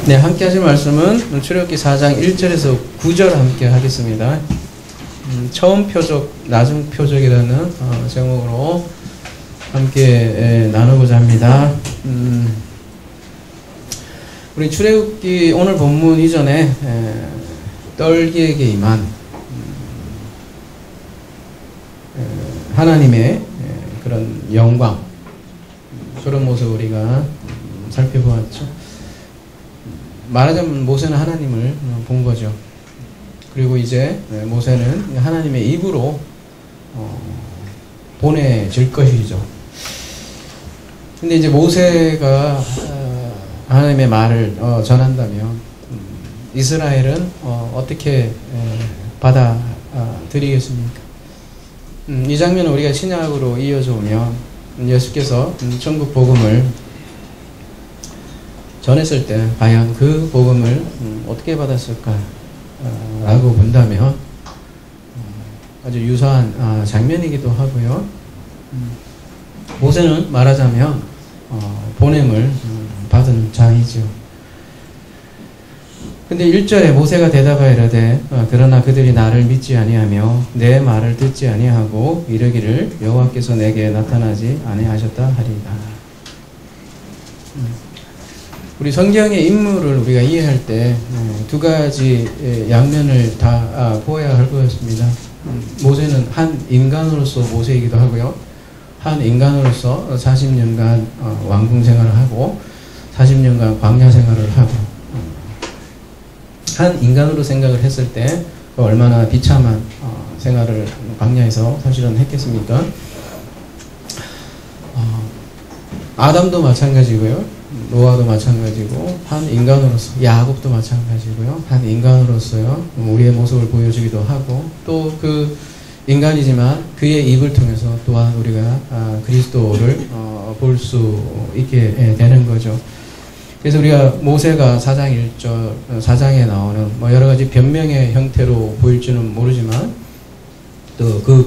네, 함께 하실 말씀은 출애굽기 4장 1절에서 9절 함께 하겠습니다. 처음 표적, 나중 표적이라는 제목으로 함께 나누고자 합니다. 우리 출애굽기 오늘 본문 이전에 떨기에게 임한 하나님의 그런 영광, 그런 모습을 우리가 살펴보았죠. 말하자면 모세는 하나님을 본 거죠. 그리고 이제 모세는 하나님의 입으로 보내질 것이죠. 근데 이제 모세가 하나님의 말을 전한다면 이스라엘은 어떻게 받아들이겠습니까? 이 장면은 우리가 신약으로 이어져 오면 예수께서 천국 복음을 전했을 때 과연 그 복음을 어떻게 받았을까 라고 본다면 아주 유사한 장면이기도 하고요. 모세는 말하자면 보냄을 받은 자이죠. 근데 1절에 모세가 대답하여 이르되 그러나 그들이 나를 믿지 아니하며 내 말을 듣지 아니하고 이르기를 여호와께서 내게 나타나지 아니하셨다 하리이다. 우리 성경의 인물을 우리가 이해할 때 두 가지 양면을 다 보아야 할 것 같습니다. 모세는 한 인간으로서 모세이기도 하고요. 한 인간으로서 40년간 왕궁 생활을 하고 40년간 광야 생활을 하고 한 인간으로 생각을 했을 때 얼마나 비참한 생활을 광야에서 사실은 했겠습니까? 아담도 마찬가지고요. 노아도 마찬가지고 한 인간으로서 야곱도 마찬가지고요. 한 인간으로서요. 우리의 모습을 보여주기도 하고 또 그 인간이지만 그의 입을 통해서 또한 우리가 그리스도를 볼 수 있게 되는 거죠. 그래서 우리가 모세가 4장 1절 4장에 나오는 여러 가지 변명의 형태로 보일지는 모르지만 또 그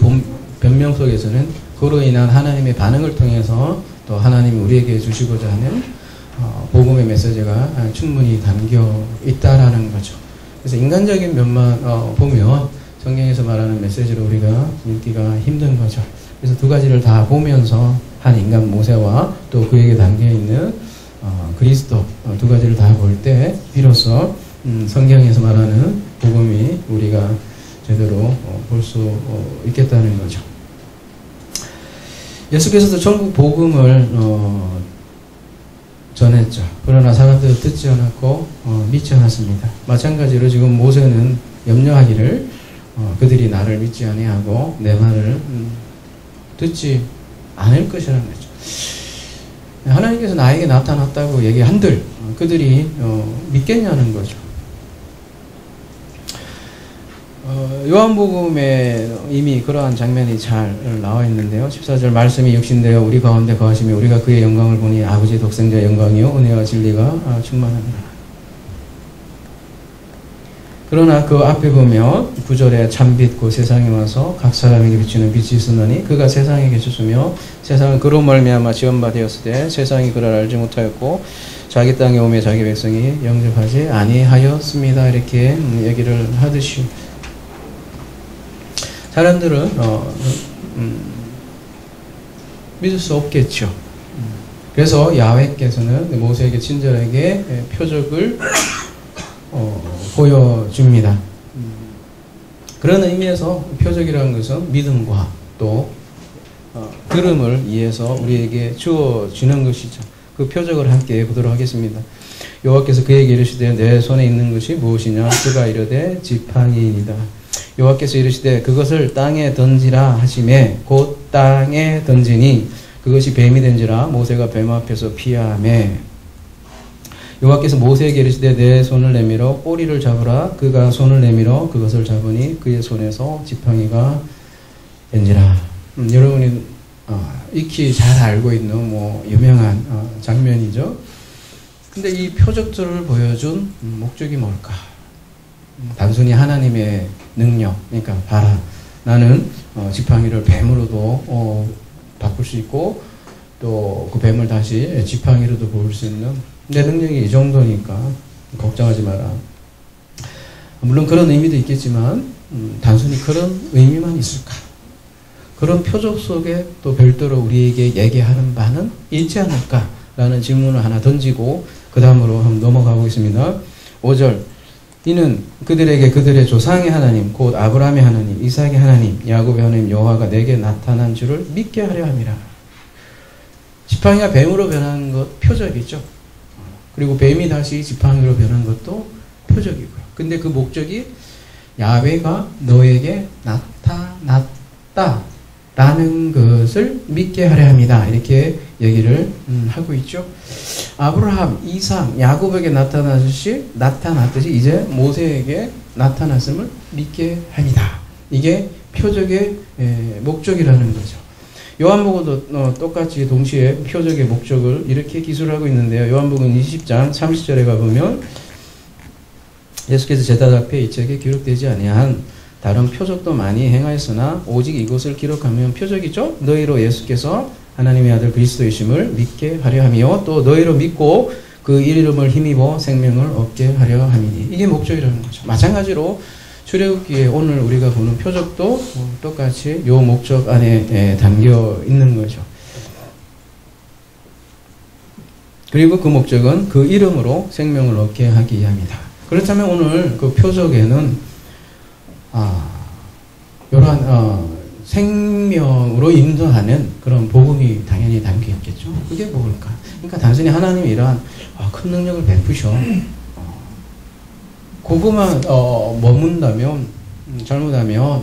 변명 속에서는 그로 인한 하나님의 반응을 통해서 또 하나님이 우리에게 주시고자 하는 복음의 메시지가 충분히 담겨 있다라는 거죠. 그래서 인간적인 면만 보면 성경에서 말하는 메시지를 우리가 읽기가 힘든 거죠. 그래서 두 가지를 다 보면서 한 인간 모세와 또 그에게 담겨 있는 그리스도 두 가지를 다 볼 때 비로소 성경에서 말하는 복음이 우리가 제대로 볼 수 있겠다는 거죠. 예수께서도 천국 복음을 전했죠. 그러나 사람들은 듣지 않았고 믿지 않았습니다. 마찬가지로 지금 모세는 염려하기를 그들이 나를 믿지 아니하고 내 말을 듣지 않을 것이라는 거죠. 하나님께서 나에게 나타났다고 얘기한들 그들이 믿겠냐는 거죠. 요한복음에 이미 그러한 장면이 잘 나와 있는데요. 14절 말씀이 육신되어 우리 가운데 거하시며 우리가 그의 영광을 보니 아버지 독생자의 영광이요 은혜와 진리가 충만합니다. 그러나 그 앞에 보면 9절에 참빛 그 세상에 와서 각 사람에게 비추는 빛이 있으니 그가 세상에 계셨으며 세상은 그로 말미암아 지은 바 되었을 때 세상이 그를 알지 못하였고 자기 땅에 오매 자기 백성이 영접하지 아니하였습니다. 이렇게 얘기를 하듯이 사람들은 믿을 수 없겠죠. 그래서 야훼께서는 모세에게 친절하게 표적을 보여줍니다. 그런 의미에서 표적이라는 것은 믿음과 또 들음을 이해해서 우리에게 주어주는 것이죠. 그 표적을 함께 보도록 하겠습니다. 여호와께서 그에게 이르시되 내 손에 있는 것이 무엇이냐? 그가 이르되 지팡이이니이다. 여호와께서 이르시되 그것을 땅에 던지라 하시매 곧 땅에 던지니 그것이 뱀이 된지라 모세가 뱀 앞에서 피하매 여호와께서 모세에게 이르시되 내 손을 내밀어 꼬리를 잡으라. 그가 손을 내밀어 그것을 잡으니 그의 손에서 지팡이가 된지라. 여러분이 익히 잘 알고 있는 유명한 장면이죠. 근데 이 표적들을 보여준 목적이 뭘까? 단순히 하나님의 능력, 그러니까 봐라, 나는 지팡이를 뱀으로도 바꿀 수 있고 또 그 뱀을 다시 지팡이로도 볼 수 있는 내 능력이 이 정도니까 걱정하지 마라. 물론 그런 의미도 있겠지만 단순히 그런 의미만 있을까? 그런 표적 속에 또 별도로 우리에게 얘기하는 바는 있지 않을까라는 질문을 하나 던지고 그 다음으로 한번 넘어가 보겠습니다. 5절 이는 그들에게 그들의 조상의 하나님 곧 아브라함의 하나님 이삭의 하나님 야곱의 하나님 여호와가 내게 나타난 줄을 믿게 하려 함이라. 지팡이가 뱀으로 변한 것 표적이죠. 그리고 뱀이 다시 지팡이로 변한 것도 표적이고요. 근데 그 목적이 야훼가 너에게 나타났다 라는 것을 믿게 하려 합니다. 이렇게 얘기를 하고 있죠. 아브라함, 이삭, 야곱에게 나타났듯이 이제 모세에게 나타났음을 믿게 합니다. 이게 표적의 목적이라는 거죠. 요한복음도 똑같이 동시에 표적의 목적을 이렇게 기술하고 있는데요. 요한복음 20장 30절에 가보면 예수께서 제자 앞에 이 책에 기록되지 아니한 다른 표적도 많이 행하였으나 오직 이것을 기록하면 표적이죠. 너희로 예수께서 하나님의 아들 그리스도이심을 믿게 하려 함이요 또 너희로 믿고 그 이름을 힘입어 생명을 얻게 하려 함이니 이게 목적이라는 거죠. 마찬가지로 출애굽기에 오늘 우리가 보는 표적도 똑같이 요 목적 안에 담겨 있는 거죠. 그리고 그 목적은 그 이름으로 생명을 얻게 하기 위함이다. 그렇다면 오늘 그 표적에는 이러한 생명으로 인도하는 그런 복음이 당연히 담겨 있겠죠. 그게 뭘까? 그러니까 단순히 하나님이 이러한 큰 능력을 베푸셔. 그거만 머문다면 잘못하면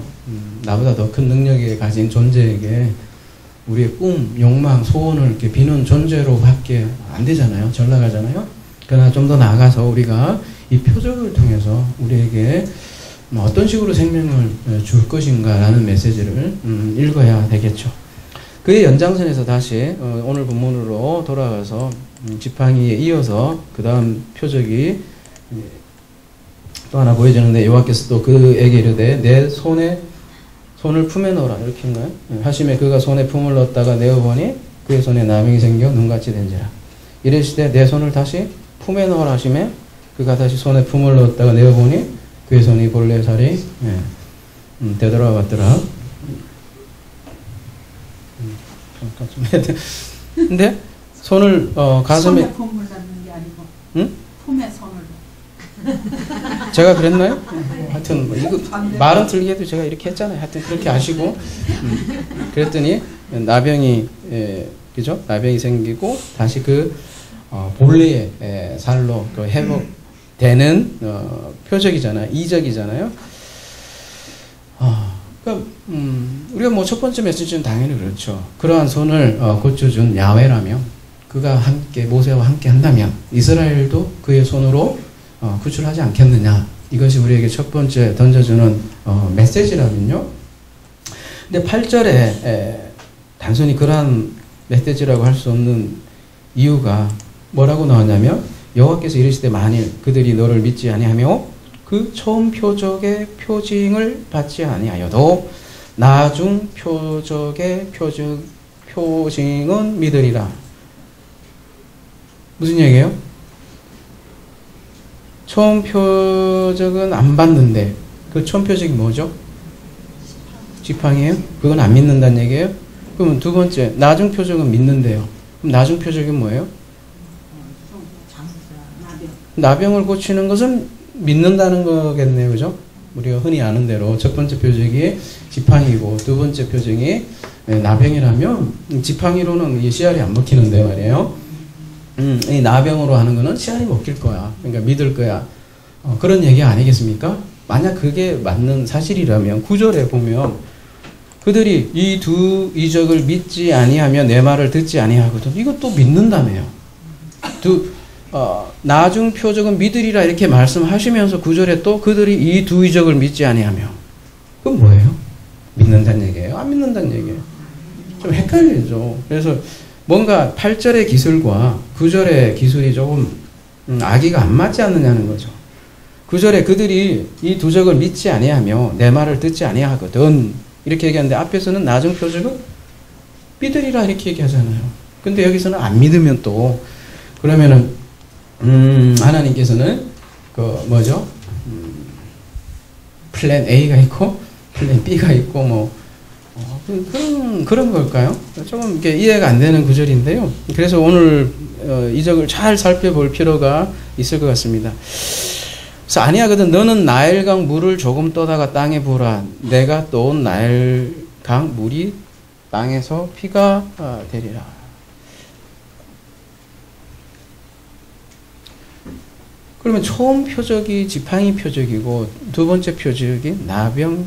나보다 더 큰 능력에 가진 존재에게 우리의 꿈, 욕망, 소원을 이렇게 비는 존재로밖에 안 되잖아요. 절 나가잖아요. 그러나 좀 더 나아가서 우리가 이 표적을 통해서 우리에게 어떤 식으로 생명을 줄 것인가라는 메시지를 읽어야 되겠죠. 그의 연장선에서 다시 오늘 본문으로 돌아가서 지팡이에 이어서 그 다음 표적이 또 하나 보여주는데 여호와께서 또 그에게 이르되 내 손을 품에 넣어라 이렇게인가요? 하심에 그가 손에 품을 넣었다가 내어보니 그의 손에 나병이 생겨 눈같이 된지라. 이르시되 내 손을 다시 품에 넣어라 하심에 그가 다시 손에 품을 넣었다가 내어보니 그의 손이 본래 살이 되돌아갔더라. 근데 손을 가슴에 손에 품을 잡는 게 아니고 응? 품에 손을 제가 그랬나요? 하여튼 뭐 이거 말은 틀리게 해도 제가 이렇게 했잖아요. 하여튼 그렇게 아시고 그랬더니 나병이 그죠? 나병이 생기고 다시 그 본래의 살로 그 회복되는 표적이잖아요. 이적이잖아요. 그러니까 우리가 뭐 첫 번째 메시지는 당연히 그렇죠. 그러한 손을 고쳐준 야훼라면 그가 함께 모세와 함께 한다면 이스라엘도 그의 손으로 구출하지 않겠느냐. 이것이 우리에게 첫 번째 던져주는 메시지라면요. 근데 8절에 단순히 그러한 메시지라고 할 수 없는 이유가 뭐라고 나왔냐면 여호와께서 이르시되 만일 그들이 너를 믿지 아니하며 그 처음 표적의 표징을 받지 아니하여도 나중 표적의 표징은 믿으리라. 무슨 얘기예요? 처음 표적은 안 받는데 그 처음 표적이 뭐죠? 지팡이에요? 그건 안 믿는다는 얘기예요? 그러면 두 번째 나중 표적은 믿는데요. 그럼 나중 표적이 뭐예요? 나병을 고치는 것은 믿는다는 거겠네요. 그죠? 우리가 흔히 아는 대로 첫 번째 표적이 지팡이고 두 번째 표적이 나병이라면 지팡이로는 이 씨알이 안 먹히는데 말이에요. 이 나병으로 하는 거는 씨알이 먹힐 거야. 그러니까 믿을 거야. 그런 얘기 아니겠습니까? 만약 그게 맞는 사실이라면 9절에 보면 그들이 이 두 이적을 믿지 아니하며 내 말을 듣지 아니하거든. 이것도 믿는다며요. 나중 표적은 믿으리라 이렇게 말씀하시면서 9절에 또 그들이 이 두 이적을 믿지 아니하며 그건 뭐예요? 믿는다는 얘기예요? 안 믿는다는 얘기예요? 좀 헷갈리죠. 그래서 뭔가 8절의 기술과 9절의 기술이 조금 아기가 안 맞지 않느냐는 거죠. 9절에 그들이 이 두 적을 믿지 아니하며 내 말을 듣지 아니하거든 이렇게 얘기하는데 앞에서는 나중 표적은 믿으리라 이렇게 얘기하잖아요. 근데 여기서는 안 믿으면 또 그러면은 하나님께서는 그 뭐죠? 플랜 A가 있고 플랜 B가 있고 뭐 그런 걸까요? 조금 이게 이해가 안 되는 구절인데요. 그래서 오늘 이적을 잘 살펴볼 필요가 있을 것 같습니다. 그래서 아니하거든 너는 나일강 물을 조금 떠다가 땅에 부으라. 내가 떠온 나일강 물이 땅에서 피가 되리라. 그러면 처음 표적이 지팡이 표적이고 두 번째 표적이 나병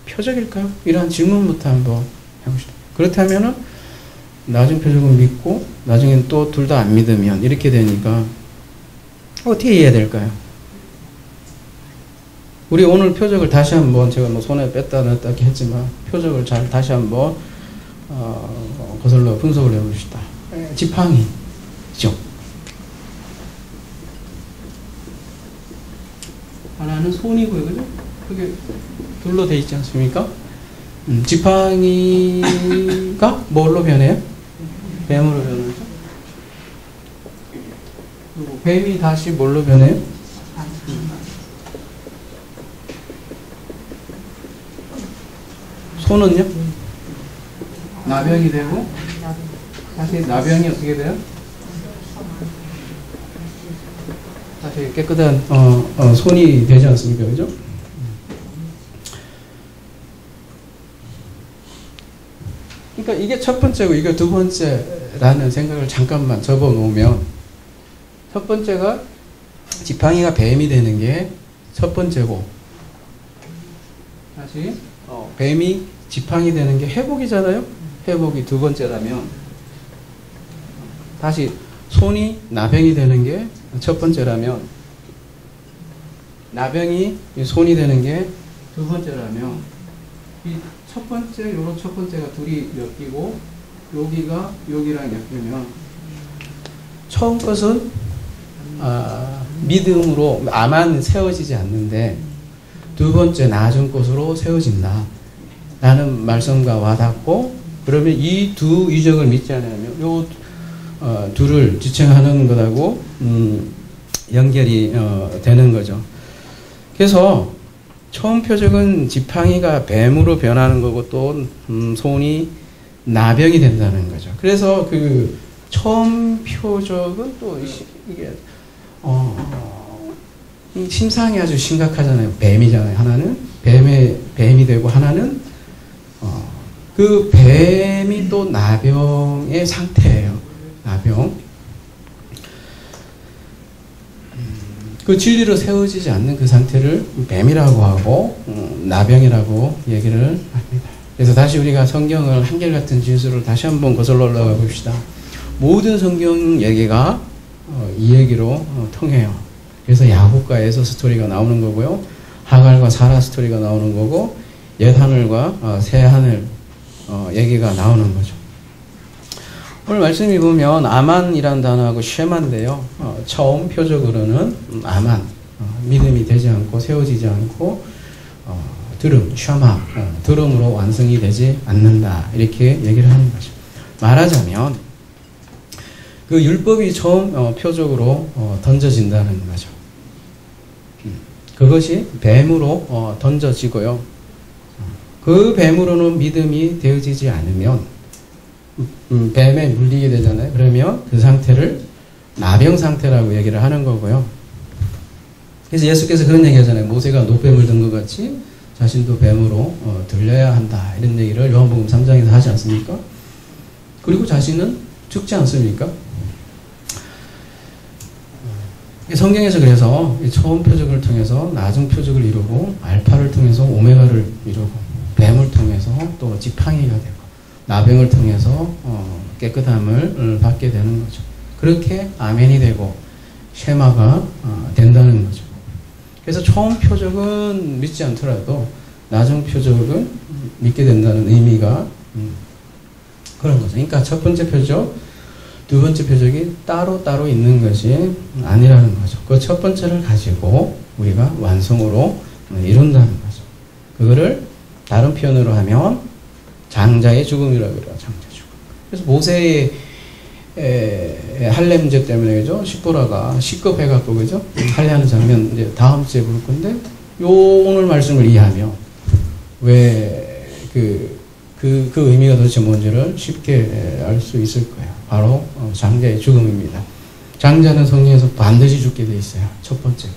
표적일까요? 이러한 질문부터 한번 해봅시다. 그렇다면은 나중 표적은 믿고 나중엔 또 둘 다 안 믿으면 이렇게 되니까 어떻게 이해해야 될까요? 우리 오늘 표적을 다시 한번 제가 뭐 손에 뺐다 넣었다 했지만 표적을 잘 다시 한번 거슬러 분석을 해봅시다. 지팡이죠. 하나는 손이고요, 그죠? 그게 둘로 돼 있지 않습니까? 지팡이가 뭘로 변해요? 뱀으로 변하죠. 그리고 뱀이 다시 뭘로 변해요? 손은요? 나병이 되고 다시 나병이 어떻게 돼요? 다시 깨끗한 손이 되지 않습니까? 그죠? 그러니까 이게 첫 번째고 이게 두 번째라는 생각을 잠깐만 접어놓으면 첫 번째가 지팡이가 뱀이 되는 게 첫 번째고 다시 뱀이 지팡이 되는 게 회복이잖아요. 회복이 두 번째라면 다시 손이 나병이 되는 게 첫 번째라면 나병이 손이 되는 게 두 번째라면 이 첫 번째 요런 첫 번째가 둘이 엮이고 여기가 여기랑 엮이면 처음 것은 믿음으로 아만 세워지지 않는데 두 번째 나중 것으로 세워진다 라는 말씀과 와닿고 그러면 이 두 이적을 믿지 않으면 요 둘을 지칭하는 것하고 연결이 되는 거죠. 그래서 처음 표적은 지팡이가 뱀으로 변하는 거고 또 손이 나병이 된다는 거죠. 그래서 그 처음 표적은 또 이게 심상이 아주 심각하잖아요. 뱀이잖아요. 하나는 뱀이 되고 하나는 그 뱀이 또 나병의 상태예요. 나병. 그 진리로 세워지지 않는 그 상태를 뱀이라고 하고 나병이라고 얘기를 합니다. 그래서 다시 우리가 성경을 한결같은 진수를 다시 한번 거슬러 올라가 봅시다. 모든 성경 얘기가 이 얘기로 통해요. 그래서 야곱과 에서 스토리가 나오는 거고요. 하갈과 사라 스토리가 나오는 거고 옛 하늘과 새 하늘 얘기가 나오는 거죠. 오늘 말씀이 보면 아만이란 단어하고 쉐마인데요. 처음 표적으로는 아만, 믿음이 되지 않고 세워지지 않고 들음, 쉐마, 들음으로 완성이 되지 않는다 이렇게 얘기를 하는 거죠. 말하자면 그 율법이 처음 표적으로 던져진다는 거죠. 그것이 뱀으로 던져지고요. 그 뱀으로는 믿음이 되어지지 않으면 뱀에 물리게 되잖아요. 그러면 그 상태를 나병 상태라고 얘기를 하는 거고요. 그래서 예수께서 그런 얘기 하잖아요. 모세가 노뱀을 든 것 같이 자신도 뱀으로 들려야 한다. 이런 얘기를 요한복음 3장에서 하지 않습니까? 그리고 자신은 죽지 않습니까? 성경에서 그래서 처음 표적을 통해서 나중 표적을 이루고 알파를 통해서 오메가를 이루고 뱀을 통해서 또 지팡이가 되고 나병을 통해서 깨끗함을 받게 되는 거죠. 그렇게 아멘이 되고 쉐마가 된다는 거죠. 그래서 처음 표적은 믿지 않더라도 나중 표적은 믿게 된다는 의미가 그런 거죠. 그러니까 첫 번째 표적, 두 번째 표적이 따로 있는 것이 아니라는 거죠. 그 첫 번째를 가지고 우리가 완성으로 이룬다는 거죠. 그거를 다른 표현으로 하면 장자의 죽음이라고 그래요. 장자 죽음. 그래서 모세의 할례 문제 때문에, 그죠? 십보라가 시급해갖고, 그죠? 할례하는 장면 이제 다음 주에 볼 건데, 오늘 말씀을 이해하면, 왜 그 의미가 도대체 뭔지를 쉽게 알 수 있을 거예요. 바로 장자의 죽음입니다. 장자는 성경에서 반드시 죽게 돼 있어요. 첫 번째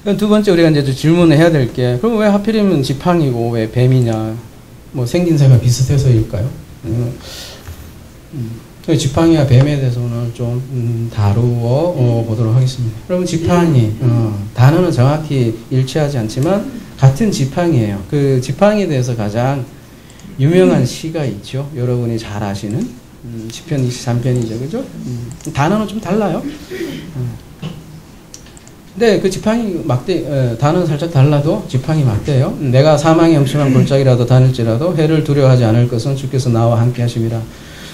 거. 두 번째 우리가 이제 질문을 해야 될 게, 그럼 왜 하필이면 지팡이고 왜 뱀이냐? 뭐 생긴새가 비슷해서일까요? 지팡이와 뱀에 대해서 오늘 좀 다루어 보도록 하겠습니다. 여러분, 지팡이, 단어는 정확히 일치하지 않지만 같은 지팡이에요. 그 지팡이에 대해서 가장 유명한 시가 있죠. 여러분이 잘 아시는 시편 23편이죠. 그죠? 단어는 좀 달라요. 근데 그 지팡이 막대, 단어는 살짝 달라도 지팡이 막대예요. 내가 사망의 엄청난 골짜기라도 다닐지라도 해를 두려워하지 않을 것은 주께서 나와 함께 하심이라.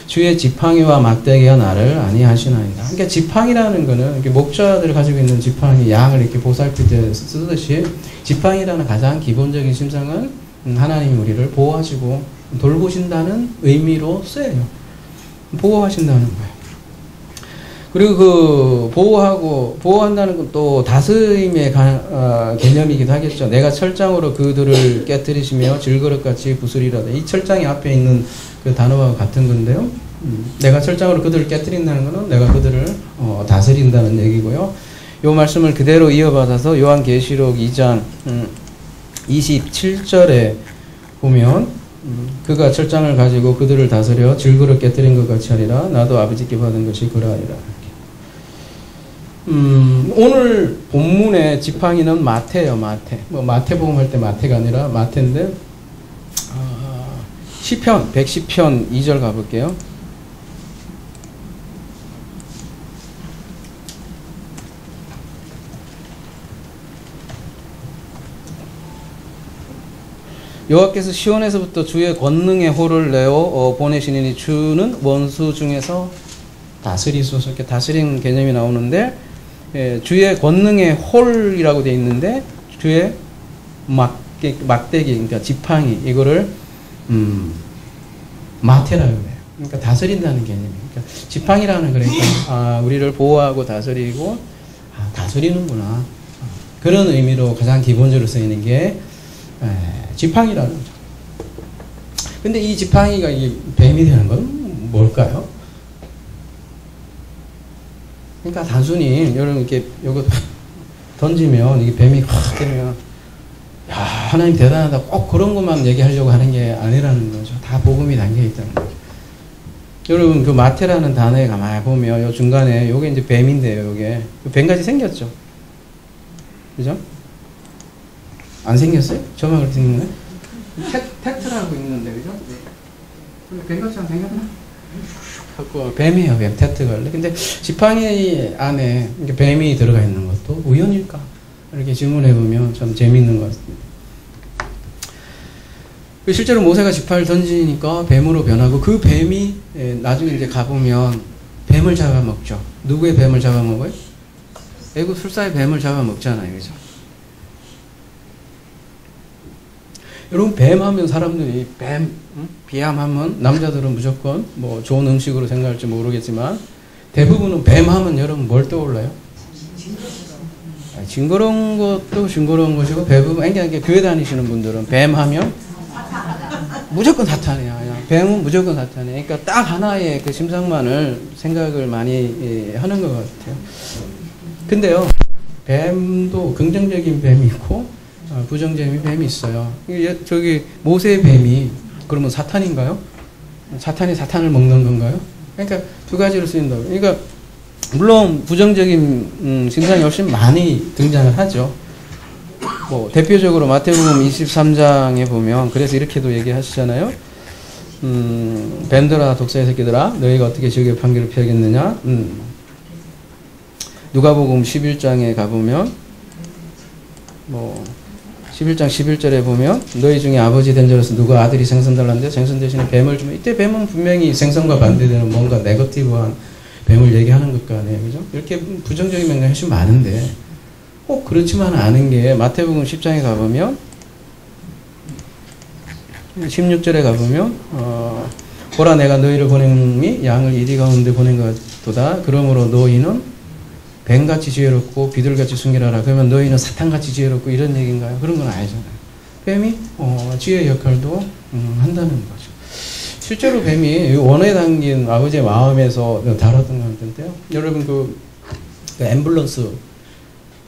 주의 지팡이와 막대기가 나를 안위하시나이다. 그러니까 지팡이라는 거는 이렇게 목자들이 가지고 있는 지팡이, 양을 이렇게 보살필 때 쓰듯이 지팡이라는 가장 기본적인 심상은 하나님이 우리를 보호하시고 돌보신다는 의미로 쓰여요. 보호하신다는 거예요. 그리고 그 보호한다는 건 또 다스림의 개념이기도 하겠죠. 내가 철장으로 그들을 깨뜨리시며 질그릇같이 부수리라다. 이 철장이 앞에 있는 그 단어와 같은 건데요. 내가 철장으로 그들을 깨뜨린다는 것은 내가 그들을 다스린다는 얘기고요. 요 말씀을 그대로 이어받아서 요한계시록 2장 27절에 보면 그가 철장을 가지고 그들을 다스려 질그릇 깨뜨린 것 같이 하리라. 나도 아버지께 받은 것이 그러하리라. 오늘 본문의 지팡이는 마태예요. 마태. 뭐 마태복음 할 때 마태가 아니라 마태인데 시편 110편 2절 가볼게요. 여호와께서 시온에서부터 주의 권능의 호를 내어 보내시니 주는 원수 중에서 다스리소서. 이렇게 다스리는 개념이 나오는데, 주의 권능의 홀이라고 되어 있는데 주의 막대기, 그러니까 지팡이, 이거를 마태라고 해요. 그러니까 다스린다는 개념이에요. 그러니까 지팡이라는, 그러니까 우리를 보호하고 다스리고 다스리는구나, 그런 의미로 가장 기본적으로 쓰이는 게 지팡이라는 거죠. 근데 이 지팡이가 이게 뱀이 되는 건 뭘까요? 그러니까 단순히 여러분 이렇게 요거 던지면 이게 뱀이 확 되면 야, 하나님 대단하다, 꼭 그런 것만 얘기하려고 하는 게 아니라는 거죠. 다 복음이 담겨 있다는 거죠. 여러분 그 마태라는 단어에 가만히 보면 요 중간에 요게 이제 뱀인데요. 요게 뱀같이 생겼죠. 그죠? 안 생겼어요? 저만 그렇게 생겼네? 테트라고 있는데, 그죠? 뱀같이 안 생겼나? 뱀이에요, 뱀. 테트가. 근데 지팡이 안에 이렇게 뱀이 들어가 있는 것도 우연일까? 이렇게 질문해보면 참 재밌는 것 같습니다. 실제로 모세가 지팡이를 던지니까 뱀으로 변하고, 그 뱀이 나중에 이제 가보면 뱀을 잡아먹죠. 누구의 뱀을 잡아먹어요? 애국 술사의 뱀을 잡아먹잖아요, 그죠? 여러분, 뱀 하면 사람들이 비암 하면 남자들은 무조건 뭐 좋은 음식으로 생각할지 모르겠지만 대부분은 뱀 하면 여러분 뭘 떠올라요? 징그러운 것도 징그러운 것이고, 대부분 그러니까 교회 다니시는 분들은 뱀 하면 무조건 사탄이야. 뱀은 무조건 사탄이야. 그러니까 딱 하나의 그 심상만을 생각을 많이 하는 것 같아요. 근데요, 뱀도 긍정적인 뱀이 있고 부정적인 뱀이 있어요. 저기 모세의 뱀이 그러면 사탄인가요? 사탄이 사탄을 먹는 건가요? 그러니까 두 가지로 쓰인다고. 그러니까 물론 부정적인 증상이 훨씬 많이 등장을 하죠. 뭐 대표적으로 마태복음 23장에 보면 그래서 이렇게도 얘기하시잖아요. 뱀들아 독사의 새끼들아 너희가 어떻게 지옥의 판결을 피하겠느냐. 누가복음 11장에 가보면 뭐 11장 11절에 보면 너희 중에 아버지 된 자로서 누가 아들이 생선 달라는데 생선 대신에 뱀을 주면, 이때 뱀은 분명히 생선과 반대되는 뭔가 네거티브한 뱀을 얘기하는 것 같네요. 그죠? 이렇게 부정적인 면이 훨씬 많은데 꼭 그렇지만 않은 게 마태복음 10장에 가보면 16절에 가보면 보라 내가 너희를 보냄이 양을 이리 가운데 보낸 것도다. 그러므로 너희는 뱀같이 지혜롭고 비둘같이 순결하라. 그러면 너희는 사탄같이 지혜롭고 이런 얘기인가요? 그런 건 아니잖아요. 뱀이 지혜의 역할도 한다는 거죠. 실제로 뱀이 원에 담긴 아버지의 마음에서 다뤘던 것 같은데요. 여러분 그 앰뷸런스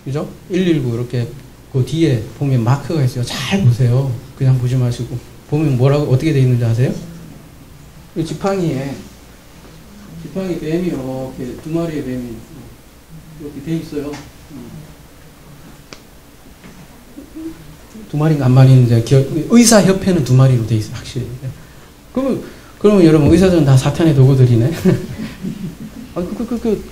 그죠? 119 이렇게 그 뒤에 보면 마크가 있어요. 잘 보세요. 그냥 보지 마시고 보면 뭐라고 어떻게 돼 있는지 아세요? 이 지팡이 뱀이 이렇게 두 마리의 뱀이 이렇게 돼 있어요. 두 마리인가 한 마리인데 의사협회는 두 마리로 돼 있어요. 확실히. 그러면 여러분 의사들은 다 사탄의 도구들이네.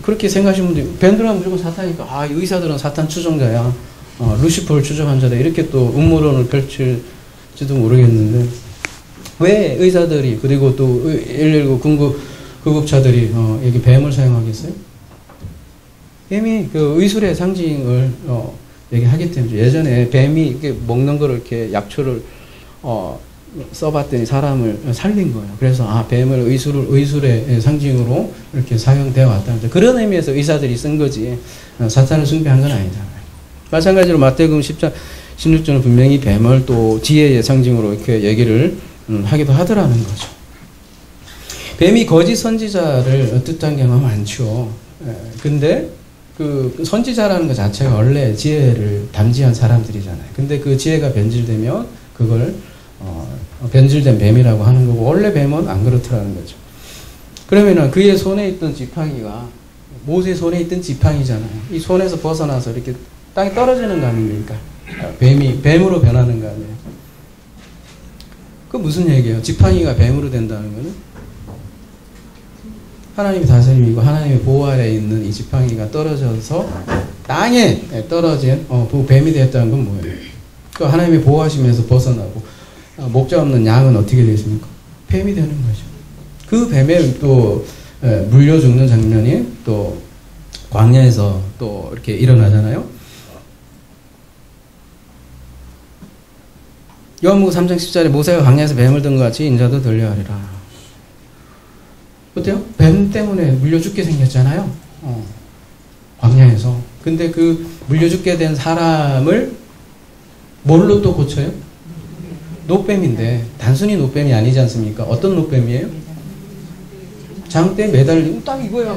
그렇게 생각하시는 분들 뱀들은 무조건 사탄이니까 의사들은 사탄 추종자야. 루시퍼를 추종한 자다. 이렇게 또 음모론을 펼칠지도 모르겠는데 왜 의사들이 그리고 또 119 구급차들이 여기 뱀을 사용하겠어요? 뱀이 그 의술의 상징을 얘기하기 때문에 예전에 뱀이 이렇게 먹는 거를 이렇게 약초를 써봤더니 사람을 살린 거예요. 그래서 뱀을 의술의 상징으로 이렇게 사용되어 왔다. 그런 의미에서 의사들이 쓴 거지 사탄을 숭배한 건 아니잖아요. 마찬가지로 마태복음 10장 16절은 분명히 뱀을 또 지혜의 상징으로 이렇게 얘기를 하기도 하더라는 거죠. 뱀이 거짓 선지자를 뜻한 경우가 많죠. 근데 그 선지자라는 것 자체가 원래 지혜를 담지한 사람들이잖아요. 근데 그 지혜가 변질되면 그걸 변질된 뱀이라고 하는 거고 원래 뱀은 안 그렇더라는 거죠. 그러면은 그의 손에 있던 지팡이가 모세의 손에 있던 지팡이잖아요. 이 손에서 벗어나서 이렇게 땅에 떨어지는 거 아닙니까? 뱀으로 변하는 거 아니에요? 그 무슨 얘기예요? 지팡이가 뱀으로 된다는 거는 하나님이 다스림이고 하나님의 보호 아래에 있는 이 지팡이가 떨어져서 땅에 떨어진 뱀이 되었다는 건 뭐예요? 그 하나님이 보호하시면서 벗어나고 목자 없는 양은 어떻게 되십니까? 뱀이 되는 거죠. 그 뱀에 또 물려 죽는 장면이 또 광야에서 또 이렇게 일어나잖아요. 요한복음 3장 10절에 모세가 광야에서 뱀을 든 것 같이 인자도 들려하리라. 어때요? 뱀 때문에 물려 죽게 생겼잖아요. 광야에서. 근데 그 물려 죽게 된 사람을 뭘로 또 고쳐요? 노뱀인데 단순히 노뱀이 아니지 않습니까? 어떤 노뱀이에요? 장대에 매달린 딱 이거야.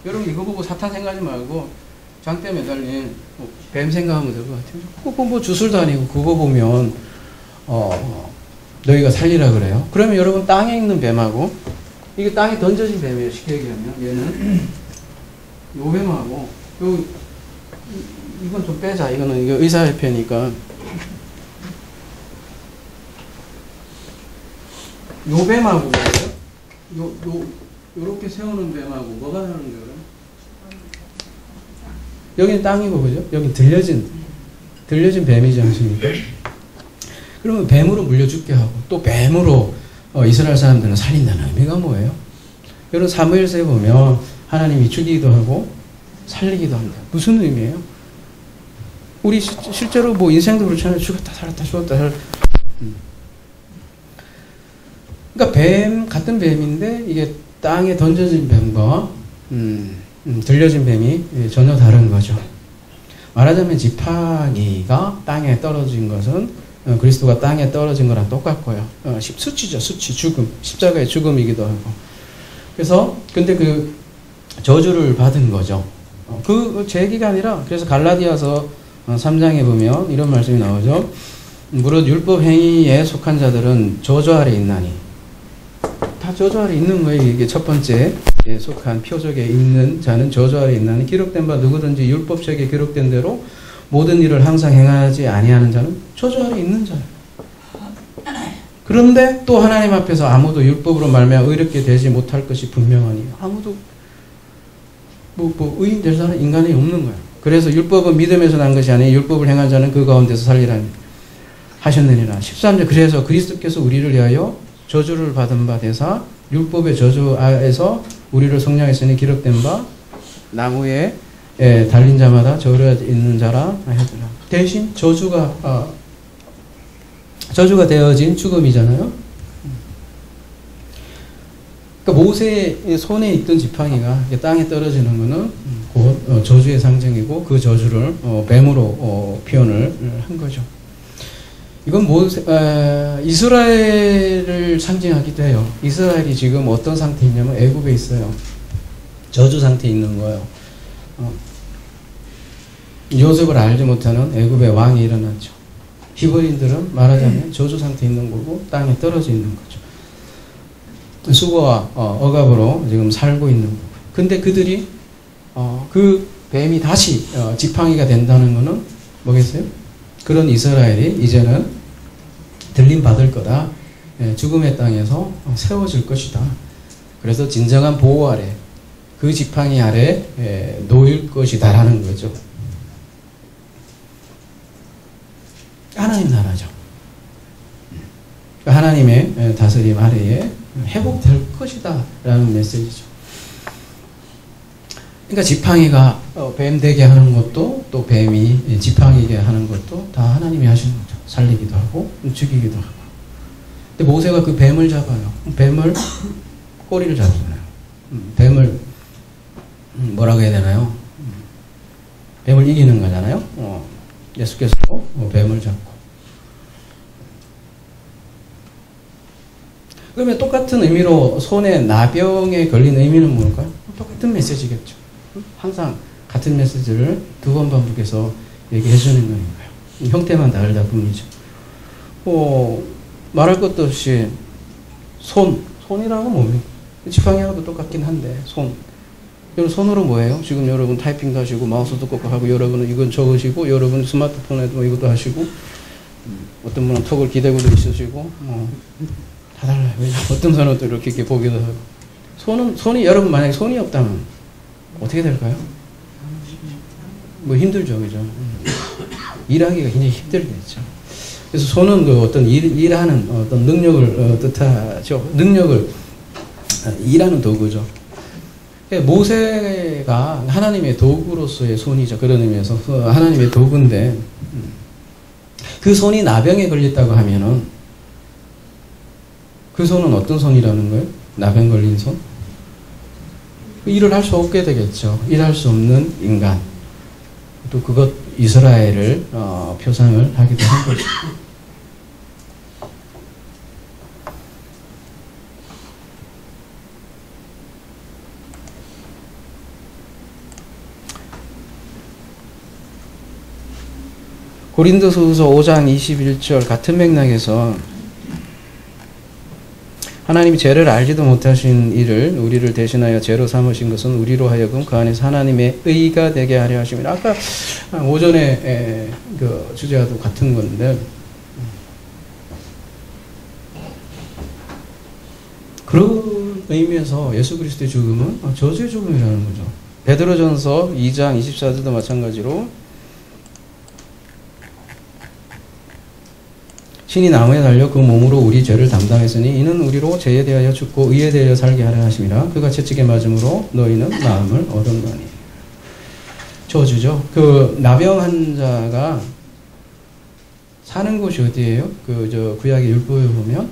여러분 이거 보고 사탄 생각하지 말고 장대에 매달린 뱀 생각하면 될 것 같아요. 그거 뭐 주술도 아니고 그거 보면 너희가 살리라 그래요. 그러면 여러분 땅에 있는 뱀하고 이게 땅에 던져진 뱀이에요. 쉽게 얘기하면 얘는 요 뱀하고 이건 좀 빼자. 이거는 이거 의사협회니까 요 뱀하고 요렇게 세우는 뱀하고 뭐가 다른 거예요? 여기는 땅이고 그죠? 여기 들려진 뱀이지 않습니까? 그러면 뱀으로 물려 죽게 하고 또 뱀으로 이스라엘 사람들은 살린다는 의미가 뭐예요? 여러분 사무엘서에 보면 하나님이 죽이기도 하고 살리기도 한다. 무슨 의미예요? 우리 실제로 뭐 인생도 그렇잖아요. 죽었다 살았다 죽었다 살았다. 그러니까 같은 뱀인데 이게 땅에 던져진 뱀과 들려진 뱀이 전혀 다른 거죠. 말하자면 지팡이가 땅에 떨어진 것은 그리스도가 땅에 떨어진 거랑 똑같고요. 수치죠. 수치, 죽음. 십자가의 죽음이기도 하고. 그래서 근데 그 저주를 받은 거죠. 제 얘기가 아니라 그래서 갈라디아서 3장에 보면 이런 말씀이 나오죠. 무릇 율법 행위에 속한 자들은 저주 아래 있나니. 다 저주 아래 있는 거예요. 이게 첫 번째 속한 표적에 있는 자는 저주 아래 있나니 기록된 바 누구든지 율법책에 기록된 대로 모든 일을 항상 행하지 아니하는 자는 저주 아래 있는 자예요. 그런데 또 하나님 앞에서 아무도 율법으로 말미암아 의롭게 되지 못할 것이 분명하니 아무도 의인 될 사람 인간이 없는 거예요. 그래서 율법은 믿음에서 난 것이 아니니 율법을 행한 자는 그 가운데서 살리라니 하셨느니라. 13절 그래서 그리스도께서 우리를 위하여 저주를 받은 바 되사 율법의 저주에서 우리를 성량했으니 기록된 바 나무에 달린 자마다 저주가 있는 자라 하였더라. 대신 저주가 되어진 죽음이잖아요. 그러니까 모세의 손에 있던 지팡이가 땅에 떨어지는 것은 곧 저주의 상징이고 그 저주를 뱀으로 표현을 한 거죠. 이건 이스라엘을 상징하기도 해요. 이스라엘이 지금 어떤 상태에 있냐면 애굽에 있어요. 저주 상태에 있는 거예요. 요셉을 알지 못하는 애굽의 왕이 일어났죠. 히브리인들은 말하자면 저주 상태에 있는 거고 땅에 떨어져 있는 거죠. 수고와 억압으로 지금 살고 있는 거고. 근데 그들이 그 뱀이 다시 지팡이가 된다는 거는 뭐겠어요? 그런 이스라엘이 이제는 들림 받을 거다. 죽음의 땅에서 세워질 것이다. 그래서 진정한 보호 아래, 그 지팡이 아래 놓일 것이다라는 거죠. 하나님 나라죠. 하나님의 다스림 아래에 회복될 것이다 라는 메시지죠. 그러니까 지팡이가 뱀 되게 하는 것도 또 뱀이 지팡이게 하는 것도 다 하나님이 하시는 거죠. 살리기도 하고 죽이기도 하고. 근데 모세가 그 뱀을 잡아요. 뱀을 꼬리를 잡잖아요. 뱀을 뭐라고 해야 되나요? 뱀을 이기는 거잖아요. 예수께서 뱀을 잡고. 그러면 똑같은 의미로 손에 나병에 걸린 의미는 뭘까요? 똑같은 메시지겠죠. 항상 같은 메시지를 두 번 반복해서 얘기해 주는 거니까요. 형태만 다르다 뿐이죠. 말할 것도 없이 손이라고 뭡니까? 지팡이하고도 똑같긴 한데 여러분 손으로 뭐예요? 지금 여러분 타이핑도 하시고 마우스도 꼭 하고 여러분은 이건 적으시고 여러분 스마트폰에도 이것도 하시고 어떤 분은 턱을 기대고도 있으시고 다 달라요. 어떤 사람은 또 이렇게 보기도 하고. 손이 여러분 만약에 손이 없다면 어떻게 될까요? 뭐 힘들죠, 그죠? 일하기가 굉장히 힘들겠죠. 그래서 손은 그 어떤 일하는 어떤 능력을 뜻하죠. 능력을 일하는 도구죠. 모세가 하나님의 도구로서의 손이죠. 그런 의미에서 하나님의 도구인데 그 손이 나병에 걸렸다고 하면은 그 손은 어떤 손이라는 거예요? 나병 걸린 손? 일을 할 수 없게 되겠죠. 일할 수 없는 인간. 또 그것 이스라엘을 표상을 하기도 한 거죠. 고린도서후서 5장 21절 같은 맥락에서 하나님이 죄를 알지도 못하신 이를 우리를 대신하여 죄로 삼으신 것은 우리로 하여금 그 안에서 하나님의 의가 되게 하려 하심이라. 아까 오전에 그 주제와도 같은 건데 그런 의미에서 예수 그리스도의 죽음은 저주의 죽음이라는 거죠. 베드로전서 2장 24절도 마찬가지로 신이 나무에 달려 그 몸으로 우리 죄를 담당했으니 이는 우리로 죄에 대하여 죽고 의에 대하여 살게 하려 하심이라. 그가 채찍에 맞음으로 너희는 마음을 얻었노니. 저주죠. 그 나병 환자가 사는 곳이 어디예요? 구약의 율법에 보면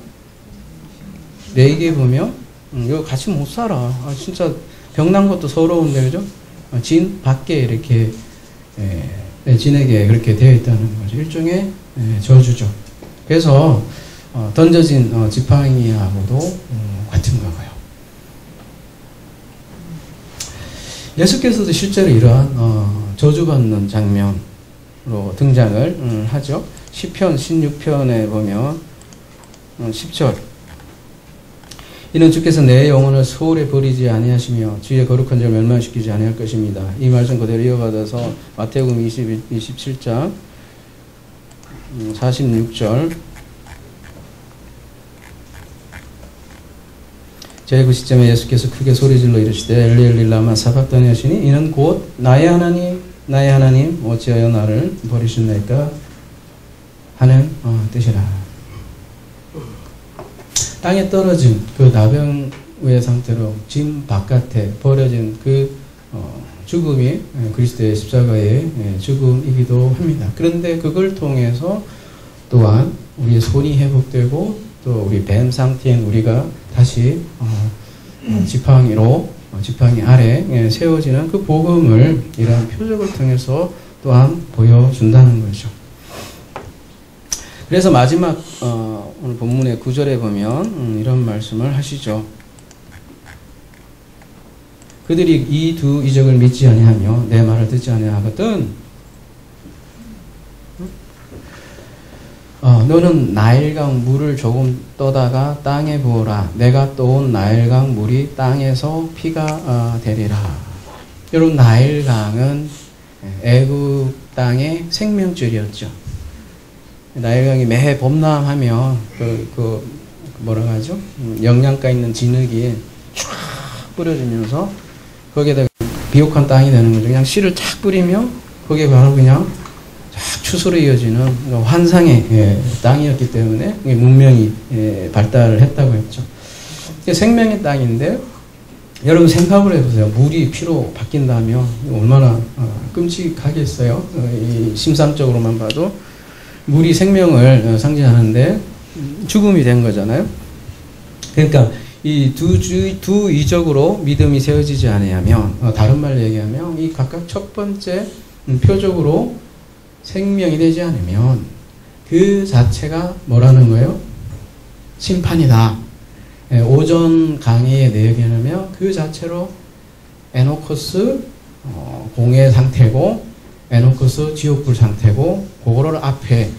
레위기에 보면 이거 같이 못 살아. 진짜 병난 것도 서러운데 그죠? 진 밖에 이렇게 진에게 그렇게 되어 있다는 거죠. 일종의 저주죠. 그래서 던져진 지팡이하고도 같은 거고요. 예수께서도 실제로 이러한 저주받는 장면으로 등장을 하죠. 시편 16편에 보면 10절 이는 주께서 내 영혼을 소홀히 버리지 아니하시며 주의 거룩한 자를 멸망시키지 아니할 것입니다. 이 말씀 그대로 이어받아서 마태복음 27장 46절 제 그 시점에 예수께서 크게 소리질러 이르시되 엘리 엘리 라마 사박다니 하시니 이는 곧 나의 하나님 어찌하여 나를 버리셨나이까 하는 뜻이라. 땅에 떨어진 그 나병의 상태로 짐 바깥에 버려진 그 죽음이 그리스도의 십자가의 죽음이기도 합니다. 그런데 그걸 통해서 또한 우리의 손이 회복되고 또 우리 뱀 상태인 우리가 다시 지팡이 아래 세워지는 그 복음을 이러한 표적을 통해서 또한 보여준다는 거죠. 그래서 마지막 오늘 본문의 9절에 보면 이런 말씀을 하시죠. 그들이 이 두 이적을 믿지 아니하며 내 말을 듣지 아니하거든 너는 나일강 물을 조금 떠다가 땅에 부어라. 내가 떠온 나일강 물이 땅에서 피가 되리라. 여러분, 나일강은 애굽 땅의 생명줄이었죠. 나일강이 매해 봄나하면 뭐라고 하죠? 영양가 있는 진흙이 쫙 뿌려지면서 거기에다가 비옥한 땅이 되는 거죠. 그냥 씨를 쫙 뿌리면 거기에 바로 그냥 쫙 추수로 이어지는 환상의 땅이었기 때문에 문명이 발달을 했다고 했죠. 생명의 땅인데 여러분 생각을 해보세요. 물이 피로 바뀐다면 얼마나 끔찍하겠어요. 심상적으로만 봐도 물이 생명을 상징하는데 죽음이 된 거잖아요. 그러니까 이 두 이적으로 믿음이 세워지지 않으면 다른 말로 얘기하면 이 각각 첫 번째 표적으로 생명이 되지 않으면 그 자체가 뭐라는 거예요? 심판이다. 오전 강의의 내용이라면 그 자체로 에노코스 공의 상태고 에노코스 지옥불 상태고 그거를 앞에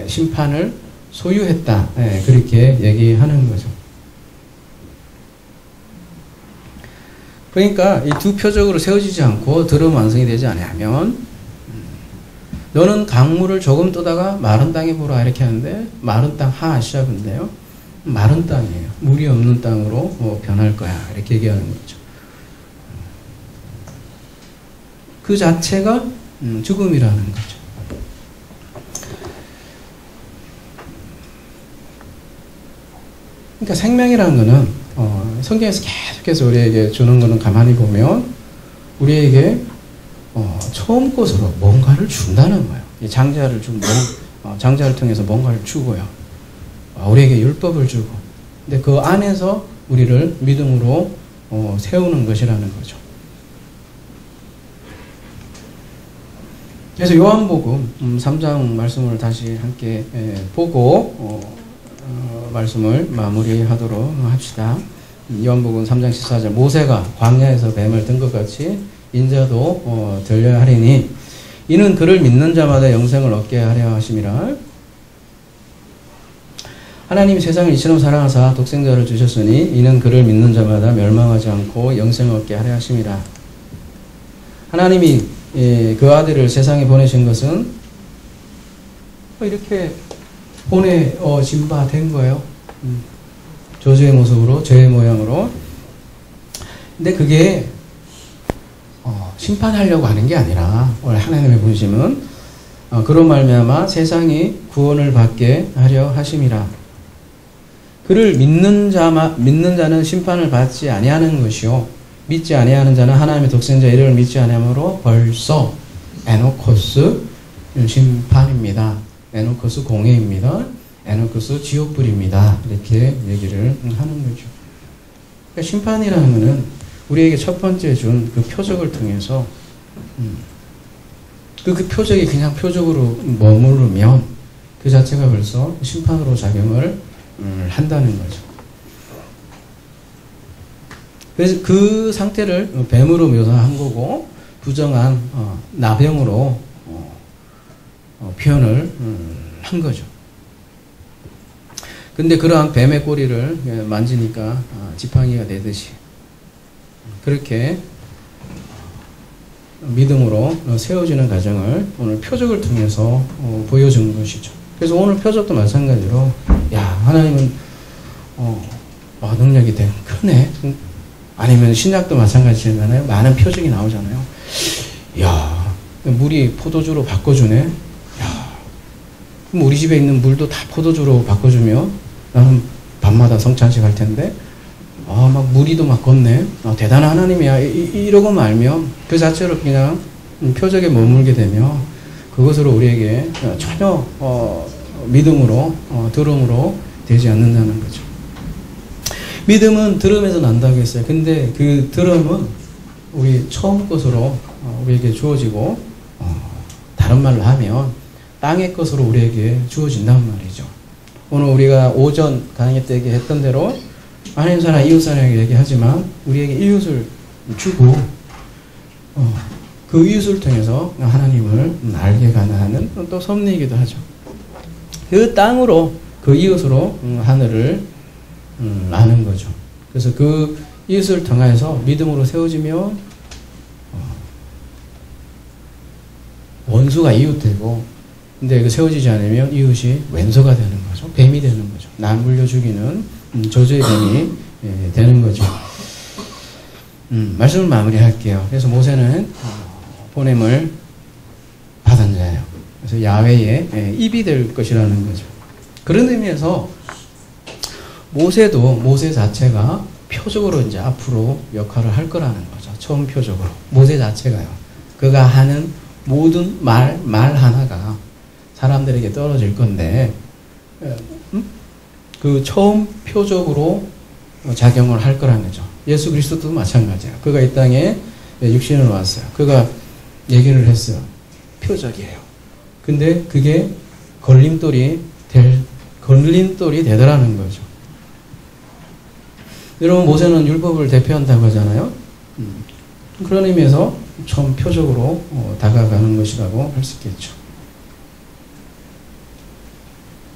심판을 소유했다. 그렇게 얘기하는 거죠. 그러니까 이 두 표적으로 세워지지 않고 들음 완성이 되지 않으면 너는 강물을 조금 떠다가 마른 땅에 부어라 이렇게 하는데 마른 땅 하시아인데요. 마른 땅이에요. 물이 없는 땅으로 변할 거야 이렇게 얘기하는 거죠. 그 자체가 죽음이라는 거죠. 그러니까 생명이라는 거는 성경에서 계속해서 우리에게 주는 거는 가만히 보면 우리에게 처음 것으로 뭔가를 준다는 거예요. 이 장자를 장자를 통해서 뭔가를 주고요. 우리에게 율법을 주고. 근데 그 안에서 우리를 믿음으로 세우는 것이라는 거죠. 그래서 요한복음 3장 말씀을 다시 함께 보고 말씀을 마무리하도록 합시다. 요한복음 3장 14절 모세가 광야에서 뱀을 든 것 같이 인자도 들려야 하리니 이는 그를 믿는 자마다 영생을 얻게 하려 하심이라. 하나님이 세상을 이처럼 사랑하사 독생자를 주셨으니 이는 그를 믿는 자마다 멸망하지 않고 영생을 얻게 하려 하심이라. 하나님이 그 아들을 세상에 보내신 것은 이렇게 보내진 바 된 거예요. 저주의 모습으로, 죄의 모양으로. 근데 그게 심판하려고 하는 게 아니라 원래 하나님의 본심은 그로 말미암아 세상이 구원을 받게 하려 하심이라. 그를 믿는 자는 심판을 받지 아니하는 것이요 믿지 아니하는 자는 하나님의 독생자 이름을 믿지 아니하므로 벌써 에노코스 심판입니다. 에노코스 공회입니다. 에노코스 지옥불입니다. 이렇게 얘기를 하는 거죠. 그러니까 심판이라는 것은 우리에게 첫 번째 준 그 표적을 통해서 그 표적이 그냥 표적으로 머무르면 그 자체가 벌써 심판으로 작용을 한다는 거죠. 그래서 그 상태를 뱀으로 묘사한 거고 부정한 나병으로 표현을 한 거죠. 근데 그러한 뱀의 꼬리를 만지니까 지팡이가 되듯이 그렇게 믿음으로 세워지는 과정을 오늘 표적을 통해서 보여준 것이죠. 그래서 오늘 표적도 마찬가지로 하나님은 능력이 크네. 아니면 신약도 마찬가지잖아요. 많은 표적이 나오잖아요. 물이 포도주로 바꿔주네. 그럼 우리 집에 있는 물도 다 포도주로 바꿔주면 나는 밤마다 성찬식 할 텐데 막 무리도 막 걷네. 대단한 하나님이야. 이러고 말면 그 자체로 그냥 표적에 머물게 되면 그것으로 우리에게 전혀 믿음으로 들음으로 되지 않는다는 거죠. 믿음은 들음에서 난다고 했어요. 근데 그 들음은 우리 처음 것으로 우리에게 주어지고 다른 말로 하면 땅의 것으로 우리에게 주어진단 말이죠. 오늘 우리가 오전 강의 때 얘기했던 대로 하나님 사랑, 이웃 사랑을 얘기하지만 우리에게 이웃을 주고 그 이웃을 통해서 하나님을 알게 가는 또 섭리이기도 하죠. 그 땅으로 그 이웃으로 하늘을 아는 거죠. 그래서 그 이웃을 통해서 믿음으로 세워지면 원수가 이웃되고, 근데 그 세워지지 않으면 이웃이 왼수가 되는 거죠. 뱀이 되는 거죠. 남 물려 죽이는 저주의 뱀이 되는 거죠. 말씀을 마무리할게요. 그래서 모세는 보냄을 받은 자예요. 그래서 야훼의 입이 될 것이라는 거죠. 그런 의미에서 모세도 모세 자체가 표적으로 이제 앞으로 역할을 할 거라는 거죠. 처음 표적으로. 모세 자체가요. 그가 하는 모든 말 하나가 사람들에게 떨어질 건데, 그 처음 표적으로 작용을 할 거라는 거죠. 예수 그리스도도 마찬가지예요. 그가 이 땅에 육신으로 왔어요. 그가 얘기를 했어요. 표적이에요. 근데 그게 걸림돌이 되더라는 거죠. 여러분, 모세는 율법을 대표한다고 하잖아요. 그런 의미에서 처음 표적으로 다가가는 것이라고 할 수 있겠죠.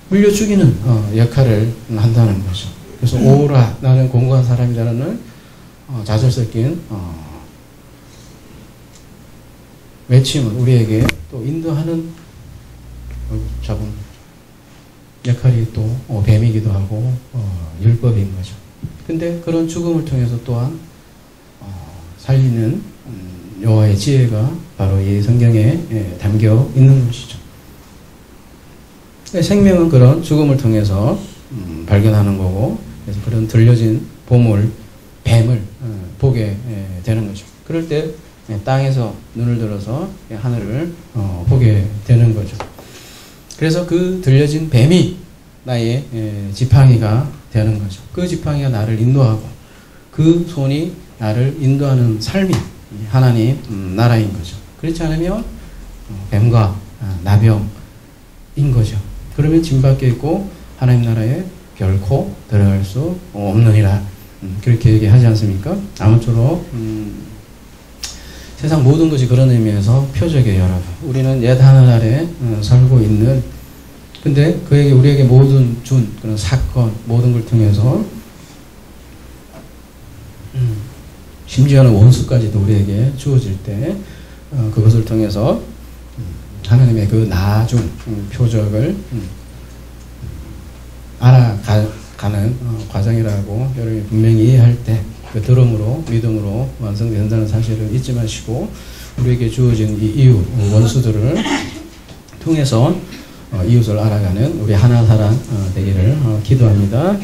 물려 죽이는 역할을 한다는 거죠. 그래서 오라, 나는 공고한 사람이라는 자절 섞인 외침을 우리에게 또 인도하는 잡은 역할이 또 뱀이기도 하고 율법인 거죠. 근데 그런 죽음을 통해서 또한 살리는 여호와의 지혜가 바로 이 성경에 담겨 있는 것이죠. 생명은 그런 죽음을 통해서 발견하는 거고, 그래서 그런 들려진 보물, 뱀을 보게 되는 거죠. 그럴 때 땅에서 눈을 들어서 하늘을 보게 되는 거죠. 그래서 그 들려진 뱀이 나의 지팡이가 되는 거죠. 그 지팡이가 나를 인도하고 그 손이 나를 인도하는 삶이 하나님 나라인 거죠. 그렇지 않으면 뱀과 나병인 거죠. 그러면 짐 밖에 있고 하나님 나라에 결코 들어갈 수 없느니라. 그렇게 얘기하지 않습니까? 아무쪼록 세상 모든 것이 그런 의미에서 표적이에요, 여러분. 우리는 옛 하늘 아래 살고 있는, 근데 그에게 우리에게 모든 준 그런 사건 모든 걸 통해서 심지어는 원수까지도 우리에게 주어질 때 그것을 통해서 하나님의 그 나중 표적을 알아가는 과정이라고 여러분이 분명히 이해할 때 그 들음으로 믿음으로 완성된다는 사실을 잊지 마시고 우리에게 주어진 이 이웃 원수들을 통해서 이웃을 알아가는 우리 하나 사람 되기를 기도합니다.